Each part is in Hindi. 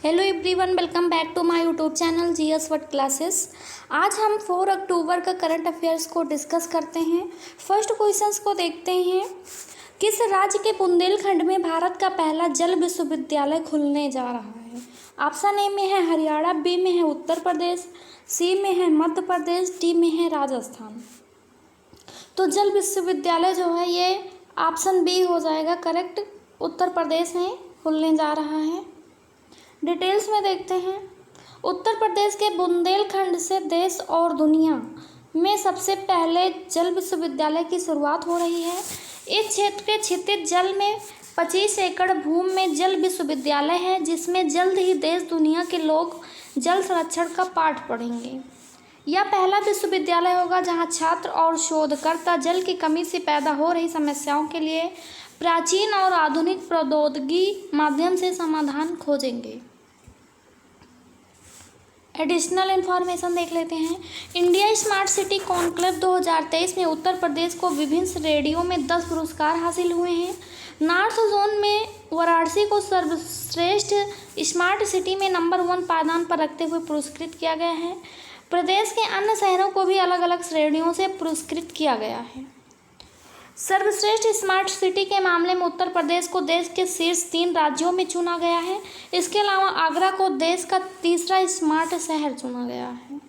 Hello everyone, welcome back to my YouTube channel GS word classes. आज हम 4 अक्टूबर का करंट अफेयर्स को डिस्कस करते हैं। फर्स्ट क्वेश्चंस को देखते हैं। किस राज्य के बुंदेलखंड में भारत का पहला जल विश्वविद्यालय खुलने जा रहा है? ऑप्शन ए में है हरियाणा, बी में है उत्तर प्रदेश, सी में है मध्य प्रदेश, डी में है राजस्थान। तो जल विश्वविद्यालय जो है ये ऑप्शन बी हो जाएगा करेक्ट, उत्तर प्रदेश में खुलने जा रहा है। डिटेल्स में देखते हैं। उत्तर प्रदेश के बुंदेलखंड से देश और दुनिया में सबसे पहले जल विश्वविद्यालय की शुरुआत हो रही है। इस क्षेत्र के क्षितिज जल में 25 एकड़ भूमि में जल विश्वविद्यालय है, जिसमें जल्द ही देश दुनिया के लोग जल संरक्षण का पाठ पढ़ेंगे। यह पहला विश्वविद्यालय होगा जहां छात्र और शोधकर्ता जल की कमी से पैदा हो रही समस्याओं के लिए प्राचीन और आधुनिक प्रौद्योगिकी माध्यम से समाधान खोजेंगे। एडिशनल इन्फॉर्मेशन देख लेते हैं। इंडिया स्मार्ट सिटी कॉन्क्लेव 2023 में उत्तर प्रदेश को विभिन्न श्रेणियों में 10 पुरस्कार हासिल हुए हैं। नॉर्थ जोन में वाराणसी को सर्वश्रेष्ठ स्मार्ट सिटी में नंबर 1 पायदान पर रखते हुए पुरस्कृत किया गया है। प्रदेश के अन्य शहरों को भी अलग अलग श्रेणियों से पुरस्कृत किया गया है। सर्वश्रेष्ठ स्मार्ट सिटी के मामले में उत्तर प्रदेश को देश के शीर्ष 3 राज्यों में चुना गया है। इसके अलावा आगरा को देश का तीसरा स्मार्ट शहर चुना गया है।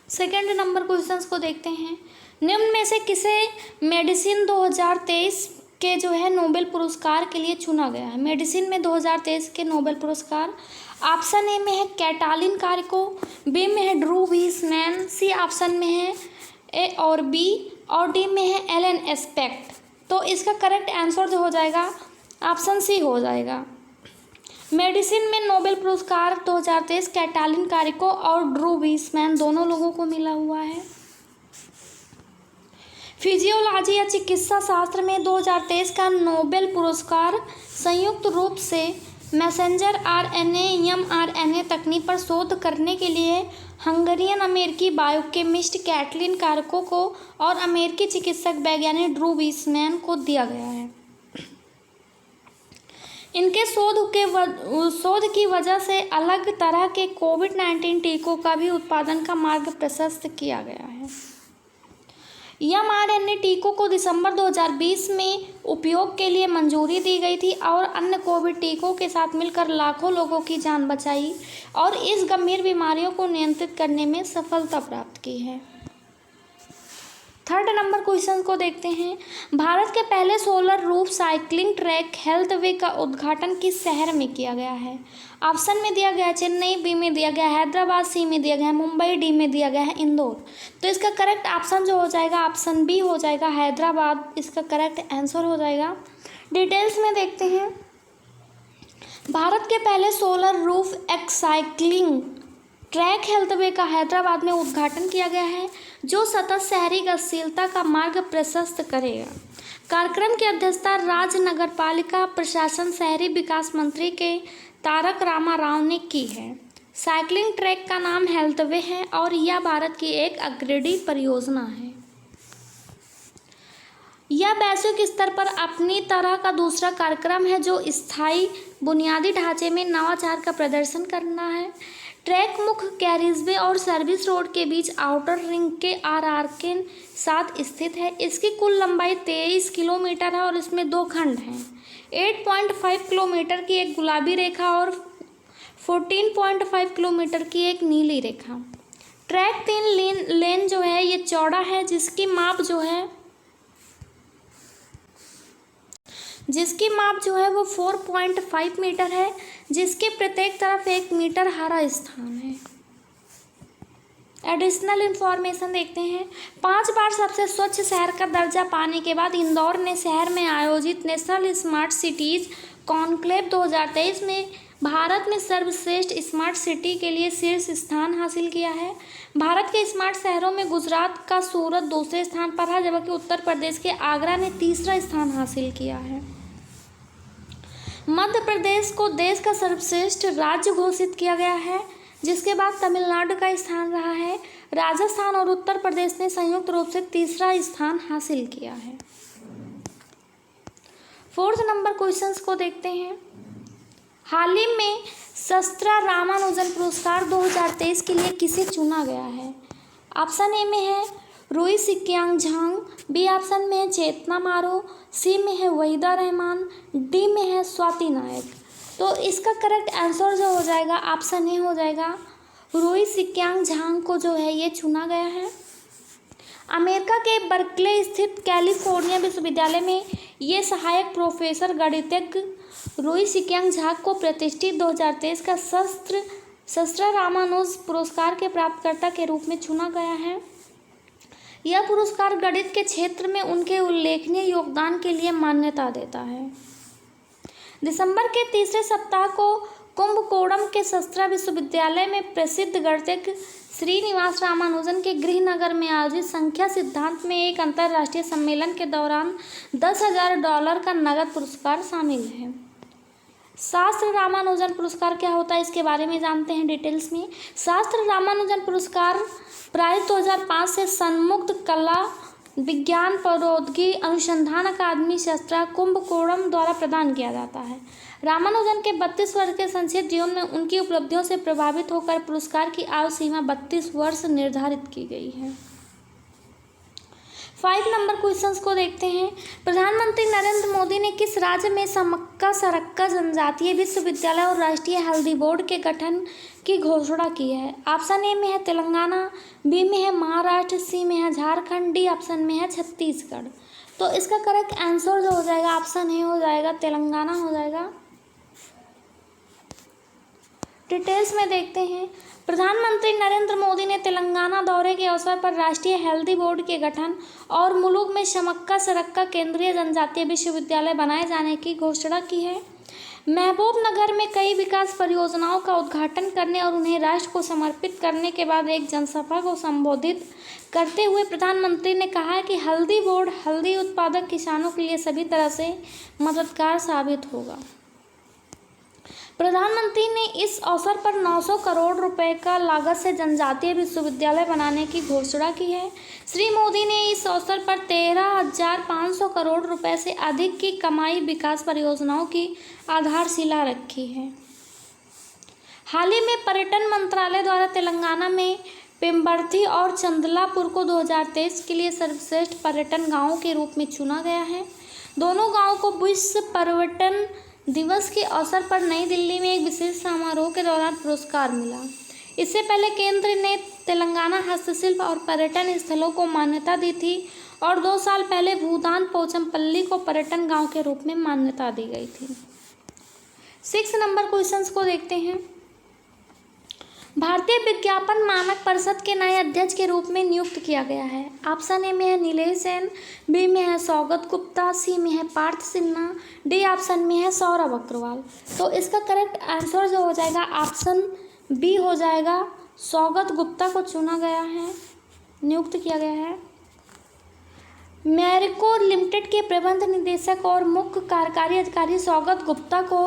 सेकंड नंबर क्वेश्चंस को देखते हैं। निम्न में से किसे मेडिसिन 2023 के जो है नोबेल पुरस्कार के लिए चुना गया है? मेडिसिन में 2023 के नोबेल पुरस्कार ऑप्शन ए में है कैटालिन कारिको, बी में है ड्रू वीसमैन, सी ऑप्शन में है ए और बी, और डी में है एलन एस्पेक्ट। तो इसका करेक्ट आंसर जो हो जाएगा ऑप्शन सी हो जाएगा। मेडिसिन में नोबेल पुरस्कार 2023 कैटालिन कारिको और ड्रू वीसमैन दोनों लोगों को मिला हुआ है। फिजियोलॉजी या चिकित्सा शास्त्र में 2023 का नोबेल पुरस्कार संयुक्त रूप से मैसेंजर आरएनए एमआरएनए तकनीक पर शोध करने के लिए हंगेरियन अमेरिकी बायोकेमिस्ट कैटलिन कारिको को और अमेरिकी चिकित्सक वैज्ञानिक ड्रू वीसमैन को दिया गया है। इनके शोध की वजह से अलग तरह के कोविड-19 टीकों का भी उत्पादन का मार्ग प्रशस्त किया गया है। एमआरएनए टीकों को दिसंबर 2020 में उपयोग के लिए मंजूरी दी गई थी और अन्य कोविड टीकों के साथ मिलकर लाखों लोगों की जान बचाई और इस गंभीर बीमारियों को नियंत्रित करने में सफलता प्राप्त की है। थर्ड नंबर क्वेश्चन को देखते हैं। भारत के पहले solar roof cycling track health वे का उद्घाटन किस शहर में किया गया है? ऑप्शन में दिया गया है चेन्नई, बी में दिया गया है हैदराबाद, सी में दिया गया है मुंबई, डी में दिया गया है इंदौर। तो इसका करेक्ट ऑप्शन जो हो जाएगा ऑप्शन बी हो जाएगा, हैदराबाद इसका करेक्ट आंसर हो जाएगा। डिटेल्स में देखते हैं। भारत के पहले solar roof cycling track health वे का हैदराबाद में उद्घाटन किया गया है, जो सतत शहरी गतिशीलता का मार्ग प्रशस्त करेगा। कार्यक्रम की अध्यक्षता राज्य नगरपालिका प्रशासन शहरी विकास मंत्री के तारक रामाराव ने की है। साइकिलिंग ट्रैक का नाम हेल्थ वे है और यह भारत की एक अग्रणी परियोजना है। यह वैश्विक स्तर पर अपनी तरह का दूसरा कार्यक्रम है जो स्थायी बुनियादी ढांचे में नवाचार का प्रदर्शन करना है। ट्रैक मुख्य कैरिजवे और सर्विस रोड के बीच आउटर रिंग के आर के साथ स्थित है। इसकी कुल लंबाई 23 किलोमीटर है और इसमें 2 खंड हैं। 8.5 किलोमीटर की एक गुलाबी रेखा और 14.5 किलोमीटर की एक नीली रेखा। ट्रैक 3 लेन जो है ये चौड़ा है, जिसकी माप जो है वो 4.5 मीटर है, जिसके प्रत्येक तरफ 1 मीटर हरा स्थान है। एडिशनल इन्फॉर्मेशन देखते हैं। 5 बार सबसे स्वच्छ शहर का दर्जा पाने के बाद इंदौर ने शहर में आयोजित नेशनल स्मार्ट सिटीज कॉन्क्लेव 2023 में भारत में सर्वश्रेष्ठ स्मार्ट सिटी के लिए शीर्ष स्थान हासिल किया है। भारत के स्मार्ट शहरों में गुजरात का सूरत दूसरे स्थान पर है, जबकि उत्तर प्रदेश के आगरा ने तीसरा स्थान हासिल किया है। मध्य प्रदेश को देश का सर्वश्रेष्ठ राज्य घोषित किया गया है, जिसके बाद तमिलनाडु का स्थान रहा है। राजस्थान और उत्तर प्रदेश ने संयुक्त रूप से तीसरा स्थान हासिल किया है। फोर्थ नंबर क्वेश्चंस को देखते हैं। हाल ही में शास्त्रा रामानुजन पुरस्कार 2023 के लिए किसे चुना गया है? ऑप्शन ए में है रुई सिक्यांग झांग, बी ऑप्शन में है चेतना मारो, सी में है वहीदा रहमान, डी में है स्वाति नायक। तो इसका करेक्ट आंसर जो हो जाएगा ऑप्शन ए हो जाएगा, रुई सिक्यांग झांग को जो है ये चुना गया है। अमेरिका के बर्कले स्थित कैलिफोर्निया विश्वविद्यालय में ये प्रोफेसर गणितज्ञ रुई सिक्यांग झांग को प्रतिष्ठित 2023 का शास्त्रा रामानुज पुरस्कार के प्राप्तकर्ता के रूप में चुना गया है। यह पुरस्कार गणित के क्षेत्र में उनके उल्लेखनीय योगदान के लिए मान्यता देता है। दिसंबर के तीसरे सप्ताह को कुंभकोणम के शास्त्रा विश्वविद्यालय में प्रसिद्ध गणितज्ञ श्रीनिवास रामानुजन के गृहनगर में आयोजित संख्या सिद्धांत में एक अंतर्राष्ट्रीय सम्मेलन के दौरान $10,000 का नगद पुरस्कार शामिल है। शास्त्र रामानुजन पुरस्कार क्या होता है इसके बारे में जानते हैं डिटेल्स में। शास्त्र रामानुजन पुरस्कार प्राइज 2005 से सन्मुक्त कला विज्ञान प्रौद्योगिकी अनुसंधान अकादमी शास्त्रा कुंभकोणम द्वारा प्रदान किया जाता है। रामानुजन के 32 वर्ष के संक्षिप्त जीवन में उनकी उपलब्धियों से प्रभावित होकर पुरस्कार की आयु सीमा 32 वर्ष निर्धारित की गई है। 5 नंबर क्वेश्चंस को देखते हैं। प्रधानमंत्री नरेंद्र मोदी ने किस राज्य में समक्का सरक्का जनजातीय विश्वविद्यालय और राष्ट्रीय हल्दी बोर्ड के गठन की घोषणा की है? ऑप्शन ए में है तेलंगाना, बी में है महाराष्ट्र, सी में है झारखंड, डी ऑप्शन में है छत्तीसगढ़। तो इसका करेक्ट आंसर जो हो जाएगा ऑप्शन ए हो जाएगा, तेलंगाना हो जाएगा। डिटेल्स में देखते हैं। प्रधानमंत्री नरेंद्र मोदी ने तेलंगाना दौरे के अवसर पर राष्ट्रीय हल्दी बोर्ड के गठन और मुलुक में समक्का सरक्का केंद्रीय जनजातीय विश्वविद्यालय बनाए जाने की घोषणा की है। महबूब नगर में कई विकास परियोजनाओं का उद्घाटन करने और उन्हें राष्ट्र को समर्पित करने के बाद एक जनसभा को संबोधित करते हुए प्रधानमंत्री ने कहा कि हल्दी बोर्ड हल्दी उत्पादक किसानों के लिए सभी तरह से मददगार साबित होगा। प्रधानमंत्री ने इस अवसर पर 900 करोड़ रुपए का लागत से जनजातीय विश्वविद्यालय बनाने की घोषणा की है। श्री मोदी ने इस अवसर पर 13,500 करोड़ रुपए से अधिक की कमाई विकास परियोजनाओं की आधारशिला रखी है। हाल ही में पर्यटन मंत्रालय द्वारा तेलंगाना में पेम्बर्ती और चंदलापुर को 2023 के लिए सर्वश्रेष्ठ पर्यटन गाँवों के रूप में चुना गया है। दोनों गाँवों को विश्व पर्यटन दिवस के अवसर पर नई दिल्ली में एक विशेष समारोह के दौरान पुरस्कार मिला। इससे पहले केंद्र ने तेलंगाना हस्तशिल्प और पर्यटन स्थलों को मान्यता दी थी और 2 साल पहले भूदान पोचमपल्ली को पर्यटन गांव के रूप में मान्यता दी गई थी। 6 नंबर क्वेश्चंस को देखते हैं। भारतीय विज्ञापन मानक परिषद के नए अध्यक्ष के रूप में नियुक्त किया गया है। ऑप्शन ए में है नीलेश जैन, बी में है सौगत गुप्ता, सी में है पार्थ सिन्हा, डी ऑप्शन में है सौरभ अग्रवाल। तो इसका करेक्ट आंसर जो हो जाएगा ऑप्शन बी हो जाएगा, सौगत गुप्ता को चुना गया है, नियुक्त किया गया है। मैरिको लिमिटेड के प्रबंध निदेशक और मुख्य कार्यकारी अधिकारी सौगत गुप्ता को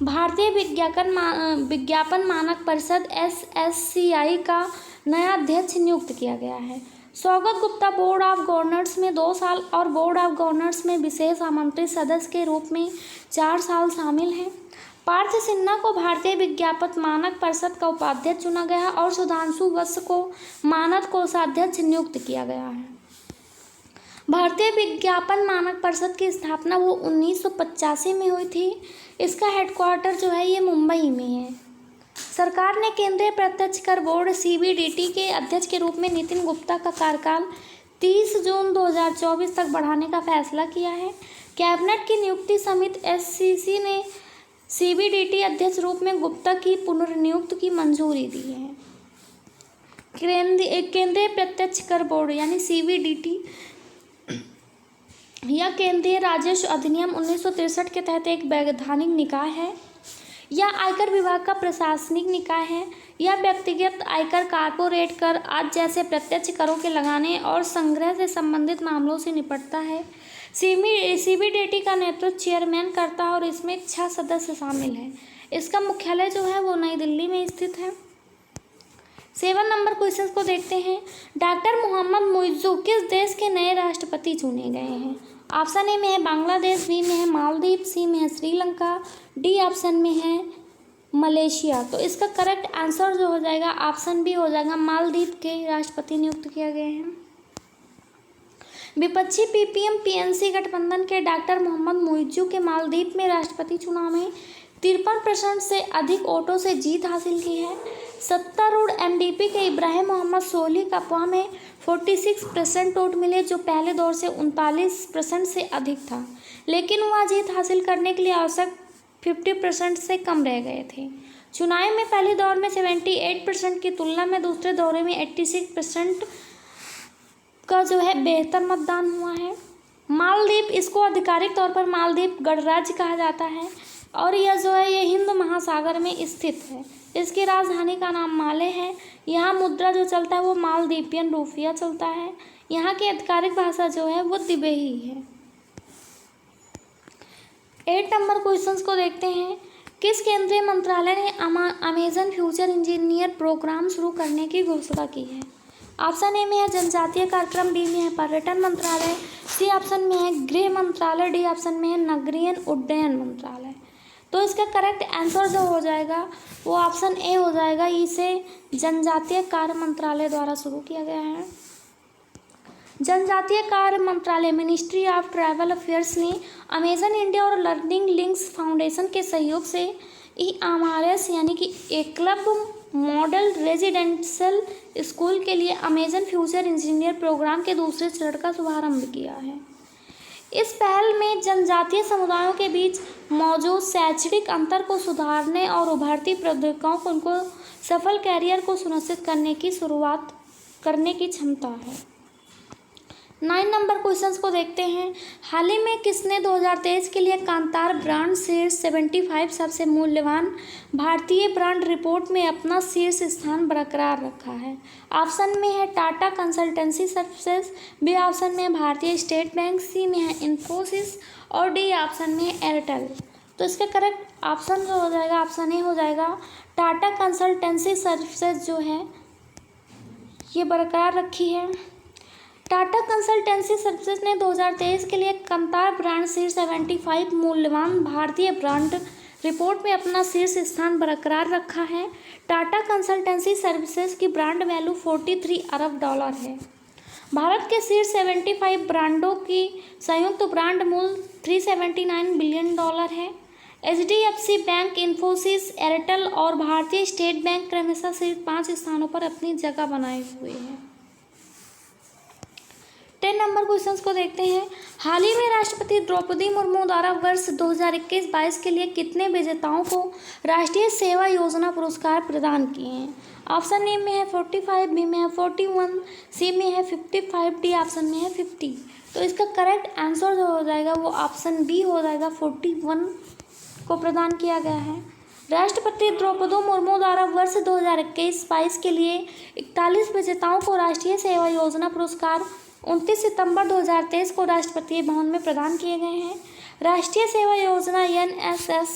भारतीय विज्ञापन मानक परिषद SSCI का नया अध्यक्ष नियुक्त किया गया है। Saugata Gupta board of governors में 2 साल और बोर्ड ऑफ गवर्नर्स में विशेष आमंत्रित सदस्य के रूप में 4 साल शामिल हैं। पार्थ सिन्हा को भारतीय विज्ञापन मानक परिषद का उपाध्यक्ष चुना गया और सुधांशु वत्स को मानद कोषाध्यक्ष नियुक्त किया गया है। भारतीय विज्ञापन मानक परिषद की स्थापना वो 1985 में हुई थी। इसका हेडक्वार्टर जो है ये मुंबई में है। सरकार ने केंद्रीय प्रत्यक्ष कर बोर्ड CBDT के अध्यक्ष के रूप में नितिन गुप्ता का कार्यकाल 30 जून 2024 तक बढ़ाने का फैसला किया है। कैबिनेट की नियुक्ति समिति SCC ने CBDT अध्यक्ष रूप में गुप्ता की पुनर्नियुक्ति की मंजूरी दी है। केंद्रीय प्रत्यक्ष कर बोर्ड यानी CBDT यह केंद्रीय राजस्व अधिनियम 1963 के तहत एक वैधानिक निकाय है। यह आयकर विभाग का प्रशासनिक निकाय है। यह व्यक्तिगत आयकर, कॉर्पोरेट कर आदि जैसे प्रत्यक्ष करों के लगाने और संग्रह से संबंधित मामलों से निपटता है। CBDT का नेतृत्व चेयरमैन करता है और इसमें 6 सदस्य शामिल हैं। इसका मुख्यालय जो है वो नई दिल्ली में स्थित है। 7 नंबर क्वेश्चन को देखते हैं। डॉक्टर मोहम्मद मुइज़्ज़ू किस देश के नए राष्ट्रपति चुने गए हैं? ऑप्शन ए में है बांग्लादेश, बी में है मालदीव, सी में है श्रीलंका, डी ऑप्शन में है मलेशिया। तो इसका करेक्ट आंसर जो हो जाएगा ऑप्शन बी हो जाएगा, मालदीव के राष्ट्रपति नियुक्त किए गए हैं। विपक्षी पीपीएम पीएनसी गठबंधन के डॉक्टर मोहम्मद मुइज्जू के मालदीव में राष्ट्रपति चुनाव में 53% से अधिक वोटों से जीत हासिल की है। सत्तारूढ़ एमडीपी के इब्राहिम मोहम्मद सोली का अफवाह में 46% वोट मिले, जो पहले दौर से 39% से अधिक था, लेकिन वह जीत हासिल करने के लिए आवश्यक 50% से कम रह गए थे। चुनाव में पहले दौर में 78% की तुलना में दूसरे दौरे में 86% का जो है बेहतर मतदान हुआ है। मालदीव, इसको आधिकारिक तौर पर मालदीव गणराज्य कहा जाता है और यह जो है ये हिंद महासागर में स्थित है। इसकी राजधानी का नाम माले है। यहाँ मुद्रा जो चलता है वो मालदीपियन रुपया चलता है। यहाँ की आधिकारिक भाषा जो है वो तिबेही है। 8 नंबर क्वेश्चंस को देखते हैं। किस केंद्रीय मंत्रालय ने अमेजन फ्यूचर इंजीनियर प्रोग्राम शुरू करने की घोषणा की है? ऑप्शन ए में है जनजातीय कार्यक्रम, बी में है पर्यटन मंत्रालय, सी ऑप्शन में है गृह मंत्रालय, डी ऑप्शन में है नगरीय उड्डयन मंत्रालय। तो इसका करेक्ट आंसर जो हो जाएगा वो ऑप्शन ए हो जाएगा, इसे जनजातीय कार्य मंत्रालय द्वारा शुरू किया गया है। जनजातीय कार्य मंत्रालय मिनिस्ट्री ऑफ ट्राइबल अफेयर्स ने अमेजन इंडिया और लर्निंग लिंक्स फाउंडेशन के सहयोग से EMRS यानी कि एकलव्य मॉडल रेजिडेंशियल स्कूल के लिए अमेजन फ्यूचर इंजीनियर प्रोग्राम के दूसरे चरण का शुभारंभ किया है। इस पहल में जनजातीय समुदायों के बीच मौजूद शैक्षणिक अंतर को सुधारने और उभरती प्रौद्योगिकियों को सफल कैरियर को सुनिश्चित शुरुआत करने की क्षमता है। 9 नंबर क्वेश्चंस को देखते हैं। हाल ही में किसने 2023 के लिए कांतार ब्रांड शीर्ष 75 सबसे मूल्यवान भारतीय ब्रांड रिपोर्ट में अपना शीर्ष स्थान बरकरार रखा है? ऑप्शन में है Tata consultancy services, B option में है भारतीय स्टेट बैंक, सी में है इन्फोसिस और डी ऑप्शन में है एयरटेल। तो इसका करेक्ट ऑप्शन जो हो जाएगा ऑप्शन ए हो जाएगा, टाटा कंसल्टेंसी सर्विसेज जो है ये बरकरार रखी है। टाटा कंसल्टेंसी सर्विसेज ने 2023 के लिए कांतार ब्रांड शीर्ष 75 मूल्यवान भारतीय ब्रांड रिपोर्ट में अपना शीर्ष स्थान बरकरार रखा है। टाटा कंसल्टेंसी सर्विसेज की ब्रांड वैल्यू $43 अरब है। भारत के शीर्ष 75 ब्रांडों की संयुक्त ब्रांड मूल्य $379 बिलियन है। HDFC बैंक, इन्फोसिस, एयरटेल और भारतीय स्टेट बैंक क्रमशः शीर्ष 5 स्थानों पर अपनी जगह बनाए हुए हैं। 10 नंबर क्वेश्चंस को देखते हैं। हाल ही में राष्ट्रपति द्रौपदी मुर्मू द्वारा वर्ष 2021-22 के लिए कितने विजेताओं को राष्ट्रीय सेवा योजना पुरस्कार प्रदान किए हैं? ऑप्शन ए में है 45, बी में है 41, सी में है 55, डी ऑप्शन में है 50। तो इसका करेक्ट आंसर जो हो जाएगा वो ऑप्शन बी हो जाएगा, 41 को प्रदान किया गया है। राष्ट्रपति द्रौपदी मुर्मू द्वारा वर्ष 2021-22 के लिए 41 विजेताओं को राष्ट्रीय सेवा योजना पुरस्कार 29 सितंबर 2023 को राष्ट्रपति भवन में प्रदान किए गए हैं। राष्ट्रीय सेवा योजना NSS,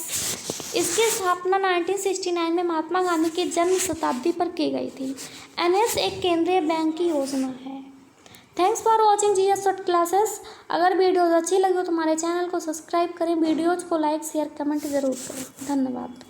इसकी स्थापना 1969 में महात्मा गांधी की जन्म शताब्दी पर की गई थी। NS एक केंद्रीय बैंक की योजना है। Thanks for watching GS short classes. अगर वीडियोज़ अच्छी लगी हो तो हमारे चैनल को सब्सक्राइब करें, वीडियोज़ को लाइक शेयर कमेंट ज़रूर करें। धन्यवाद।